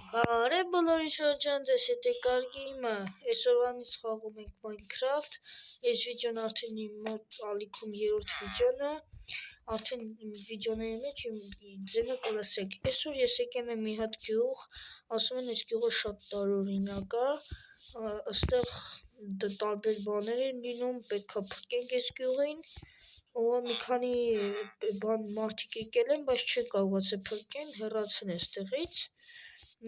Բարև բոլորին շրջան ձեզ հետ է կարգի իմը, այսօրվանից խաղում ենք Minecraft, այս վիդեոն արդեն իմ մոտ ալիքում երորդ վիդեոն է, արդեն իմ վիդեոների մեջ իմ ձենը կլսեք, այսօր ես եկել եմ մի հատ գյուղ, ասում են այս գյուղը շատ տարօրինակ է, այստեղ տարբեր բաներ են լինում, պետք է փրկենք այս գյուղին, մի քանի մարդիկ եկել են, բայց չեն կարողացել փրկեն, հեռացել են այստեղից,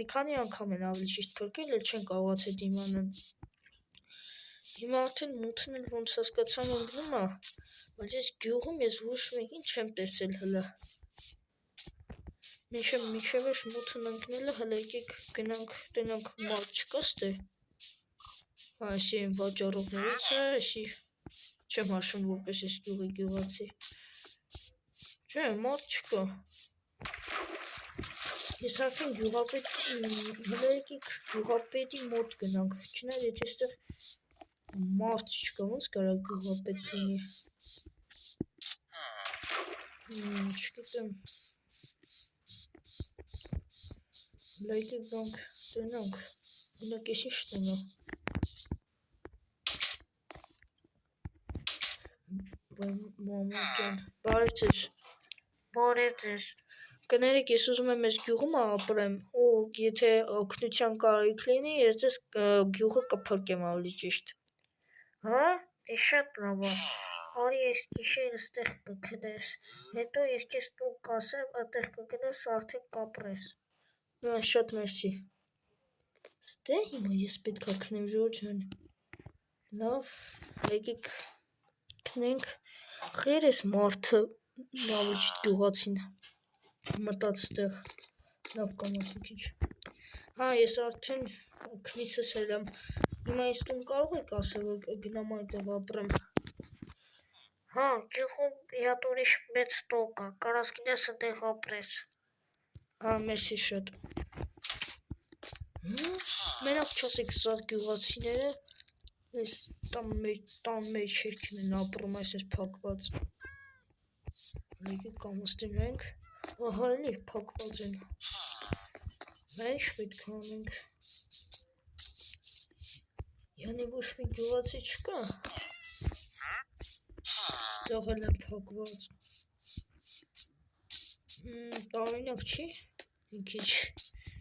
մի քանի անգամ են ավելի ճիշտ փրկել, էլ չեն կարողացել դիմանալ։ Հիմա արդեն մութն էլ ոնց հասկացամ ընկնում է, բայց այս գյուղում ես ոչ մեկին չեմ տեսել հլը։ Մինչև այս մութն ընկնելը հլը եկեք գնանք տենանք մարդ չկա ստե։ Այսի են վաճառողներից է, այսի չեմ հաշվում որպես այս գյուղի գյուղացի։ Չէ, մարդ չկա։ Ես արդեն հլը եկեք գյուղապետի մոտ գնանք, չնայած եթե այստեղ մարդ չկա, ոնց կարա գյուղապետ լինի։ Չգիտեմ։ Հլը եկեք գանք տենանք, ունակ ես ինչ տնա։ Մամուկյան, բարև ձեզ, կներեք ես ուզում եմ ես գյուղում ապրեմ ու եթե օգնության կարիք լինի, ես ձեզ գյուղը կփրկեմ ավելի ճիշտ։ Հա, դե շատ լավ է, արի ես գիշեր ստեղ կքնես, հետո ես քեզ տուն կասեմ, այդտեղ կգնաս արդեն կապրես։ Շատ մերսի։ Ստե հիմա ես պետք է քնեմ Ժորջան։ Լավ, եկեք քնենք, խեր ես մարդը ավելի ճիշտ գյուղացին մտած ստեղ, լավ կամաց մի քիչ։ Հա, ես արդեն քնիցս էլ եմ, հիմա ես տուն կարող եք ասել, որ գնամ այնտեղ ապրեմ։ Հա, գյուղում մի հատ ուրիշ մեծ տուն կա, կարաս գնաս այնտեղ ապրես։ Հա, մերսի շատ։ Մենակ չասեք սա գյուղացիները այս տան մեջ շերքին են ապրում, այսպես փակված։ Եկեք կամստենք, ահա էլի փակված են։ Ինչ պետք է անենք։ Յանի ոչ մի գյուղացի չկա։ Ստեղ էլ են փակված։ Տարօրինակ չի։ Մի քիչ։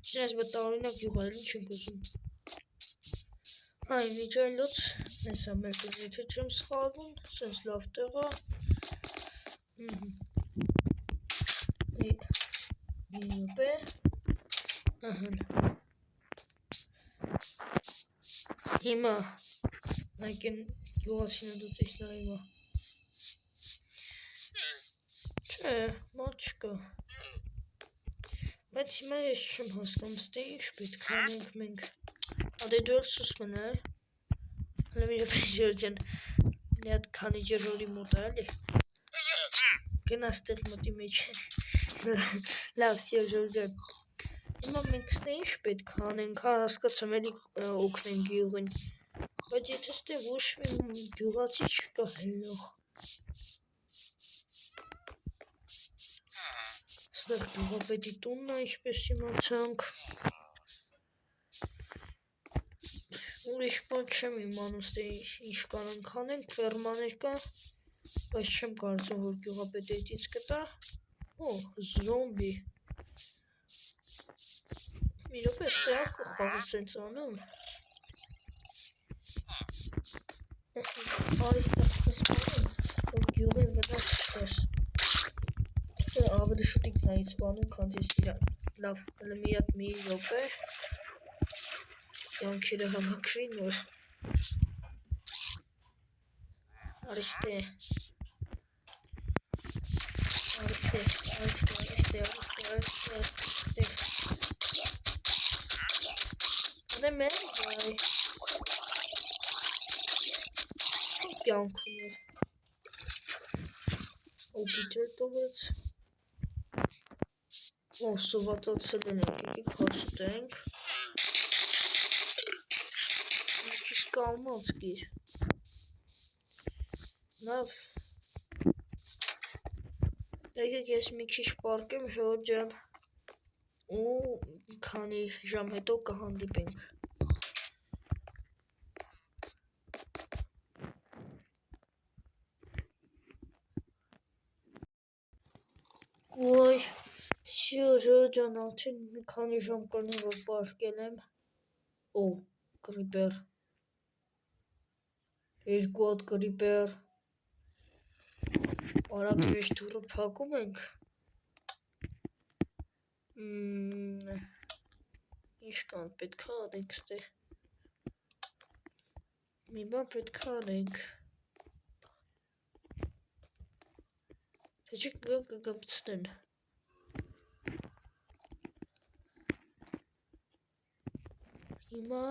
Չնայած բայց տարօրինակ գյուղ է, էլի չենք ուզում։ Այն միջայլոց, հեսա մեր տուն, եթե չեմ սխալվում, սենց լավ տեղ է։ Մի րոպե, հիմա, նայք են գյուղացինը դուտից նա հիմա։ Չէ, մարդ չկա։ Բայց հիմա ես չեմ հասկանում, ստե ինչ պետք է անենք մենք։ Ադե դու էլ սուս մնա է։ Հլը մի րոպե Ժորջան, մի հատ քանի ջրորի մոտ է, էլի։ Գնա ստեղ մոտի մեջ։ Լավ, սյո Ժորջան։ Հիմա մենք ստե ինչ պետք է անենք, հա հասկացամ էլի օգնենք գյուղին։ Բայց եթե ստե ոչ մի գյուղացի չկա հելնող։ Ստեղ գյուղապետի տունն է, ինչպես իմացանք։ Ուրիշ բան չեմ իմանում, ստե ինչ կանենք անենք, ֆերմաներ կա, բայց չեմ կարծում, որ գյուղապետը այդից կտա։ Օ, զոմբի։ Մի րոպե, ստե խաղը սենց անում։ Արի ստեղ պես բանում, որ գյուղին վնաս չտես։ Ավելի շուտ ինքնայից բանում, քան ես իրան։ Լավ, հլը մի հատ մի րոպե։ Յանքերը հավաքվին, որ արի ստե։ Ադե մեր բայ։ Կյանքում է։ Օպիտեր տողեց։ Օ, սովատացել են եկեք հաստենք։ Կալմաց գիր։ Լավ։ Եկեք ես մի քիչ պարկեմ Ժորջան։ ու քանի ժամ հետո կհանդիպենք։ Ոյ, Ժորժան, արդեն մի քանի ժամ կլինի, որ պարկել եմ։ Օ, կրիպեր։ 2 հատ կրիպեր։ Արագ մեջ դուռը փակում ենք։ Ինչ կան, պետք է անենք ստե։ Մի բան պետք է անենք։ Թե չի կգմցնեն։ Հիմա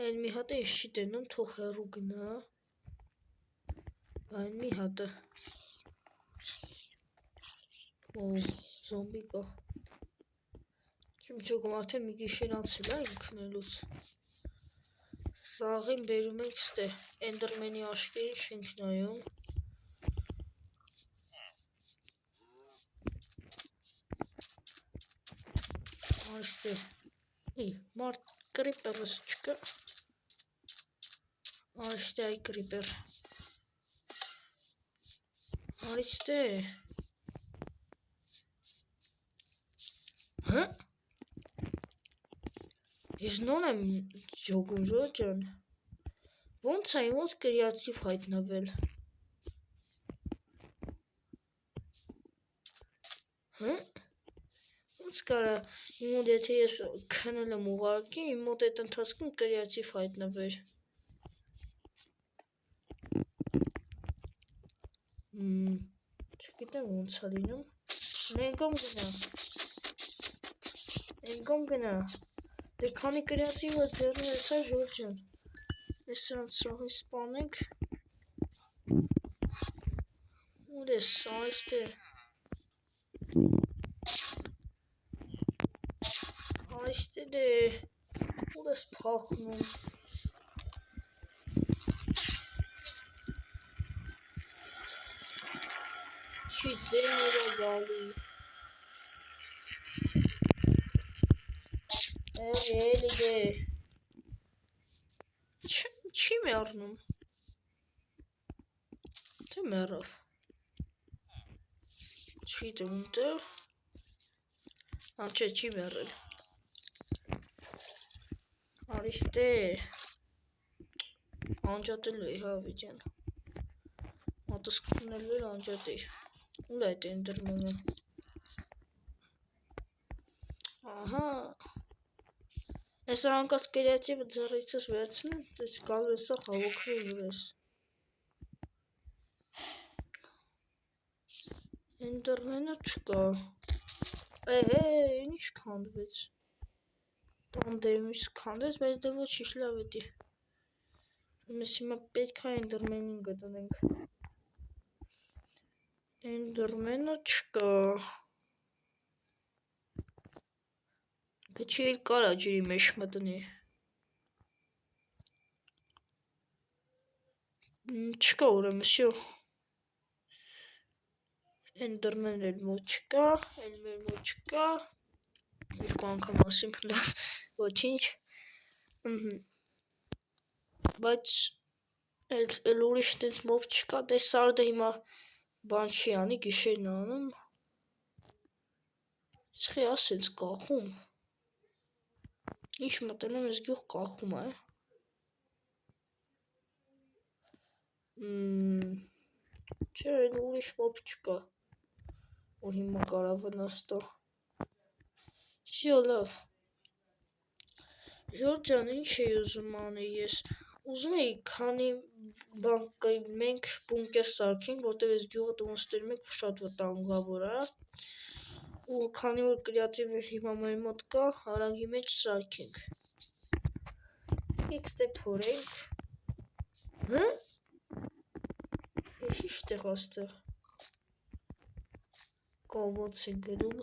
այն մի հատը ես չի տենում, թող հեռու գնա։ Այն մի հատը։ Օ, զոմբի կա։ Չեմ ճոգում, արդեն մի գիշեր անցել է իմ քնելուց։ Սաղին բերում ենք ստե, Էնդերմենի աշկերին չենք նայում։ Այստեղ, մարդ կրիպերս չկա։ Այստեղ այ կրիպեր։ Այստեղ։ Հա? Ես նոն եմ ճոգում, Ժորջան։ Ոնց է իմ մոտ կրիատիվ հայտնվել։ Հա? Ոնց կարա իմ մոտ եթե ես քնել եմ ուղղակի, իմ մոտ այդ ընթացքում կրիատիվ հայտնվեր։ Չգիտեմ ոնց է լինում։ Ենգոմ գնա։ Դե քանի կրիատիվը ձեռն ես է Ժորջան։ Ես սրանց սաղի սպանենք։ Ուր ես այստեղ։ Այստեղ է։ Ուր ես փախնում։ Չի ձեներ է գալի։ Էլի դե։ Չի մեռնում։ Թե մեռավ։ Չի դեմ ուտել։ Չէ, չի մեռել։ Արիստե։ Անջատելու է, հա, վիճան։ Մատս կունելու էր անջատիր։ Ուր է այդ Էնդերմենը։ Ահա։ Ես անկած կրիատիվը ձեռիցս վերցնում, ես գալու ես հավոքվի վրես։ Էնդերմենը չկա։ Ինչ քանդվեց։ Տանդեմից քանդվեց, բայց դե ոչինչ լավ է դի։ Մենք հիմա պետք է Էնդերմենին գտնենք։ Էնդերմենը չկա։ Քիչ էլ կարա ջրի մեջ մտնի։ Չկա ուրեմն, всё։ Էնդերմենն էլ մոտ չկա, էլ մեր մոտ չկա։ Երկու անգամ ասեմ, լավ, ոչինչ։ Բայց էլ ուրիշ տես մոb չկա, դե Սարդը հիմա բան չի անի, գիշերն անում։ Սխի ասենց կախում։ Ինչ մտնում ես գյուղ կախում է։ Չէ, էլ ուրիշ մոb չկա, որ հիմա կարա վնաս տա։ Всё լավ։ Ժորջան, ինչ էի ուզում անել ես։ Ուզում էի քանի բան մենք բունկեր սարքենք, որտեղ այս գյուղը տոնստերում եք շատ վտանգավոր է։ Ու քանի որ կրիատիվը հիմա մեր մոտ կա, հարագի մեջ սարքենք։ Եք ստե փորենք։ Հա? Ես ինչ տեղ աստեղ։ Կոմոց է գրում։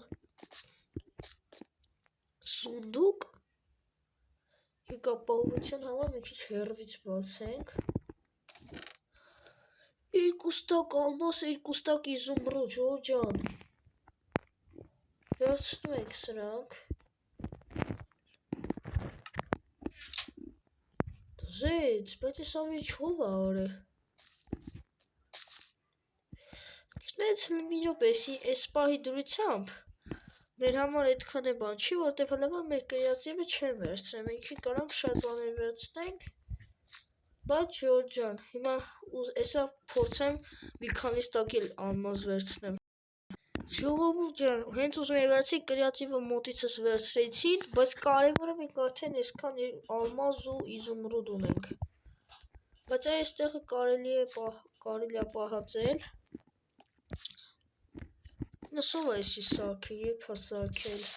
Սունդուկ։ Եկա պահովության համար մի քիչ հեռվից բացենք։ 2 տակ ալմաս, 2 տակ իզումրուդ, Ժորջան։ վերցնում ենք սրանք։ Դզեց, բայց ես ավելի չով արը։ Չնայած մի րոպեսի այս պահի դրությամբ մեր համար այդքան է բան չի, որտեվ հələ մեր կրեատիվը չեն վերցրել, մենք կարանք շատ բաներ վերցնենք, բայց Ժորժ ջան, հիմա էսա փորձեմ մի քանի ստակել ալմազ վերցնեմ։ Ժողովուրդ ջան, հենց ուզում եի վերցրի կրեատիվը մոտիցս վերցրեցին, բայց կարևորը մենք արդեն այսքան ալմազ ու իզումրուդ ունենք։ Բայց այստեղը կարելի է պահածել։ Նսով այսի սարքը, երբ հա սարքել։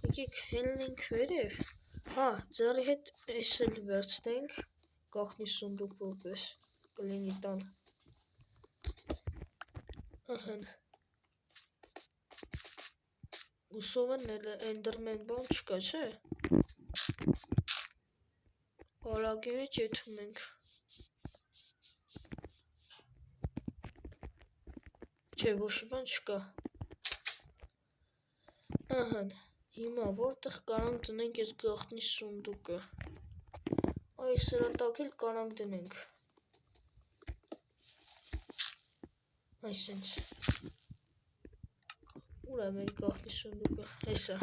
Եկեք հելնենք վերև։ Հա, ձեռի հետ այս էլ վերցնենք, գախնի սունդուկ որպես կլինի տան։ Ահան։ Ուսով են էնդերմեն բան չկա, չէ։ Արագի մեջ եթում ենք։ Չէ, ոչ բան չկա։ Ահան, հիմա որտեղ կարանք դնենք այս գախնի սունդուկը։ Այս սրա տակ էլ կարանք դնենք։ Այսենց։ Ուր է մեր գախնի սունդուկը։ Հեսա։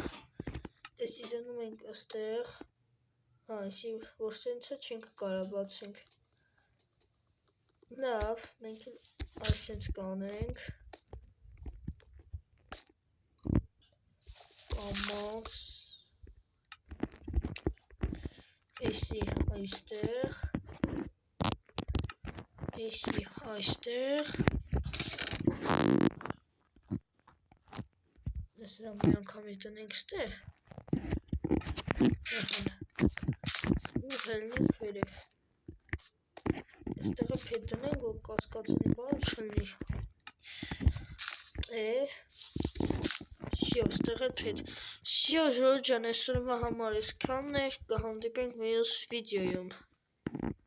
Էսի դնում ենք աստեղ։ Հա, այսի որ սենցը չենք կարա բացենք։ Լավ, մենք այսենց կանենք։ Կամաց էսի այստեղ էսի այստեղ սրա մի անգամից դնենք ստեղ ու հելնենք վերև այստեղը փետ դնենք որ կասկածելի բան չլինի Всё, ստեղ էլ փետ Всё, Ժորժ ջան, այսօրվա համար այսքանն էր, կհանդիպենք մյուս վիդեոյում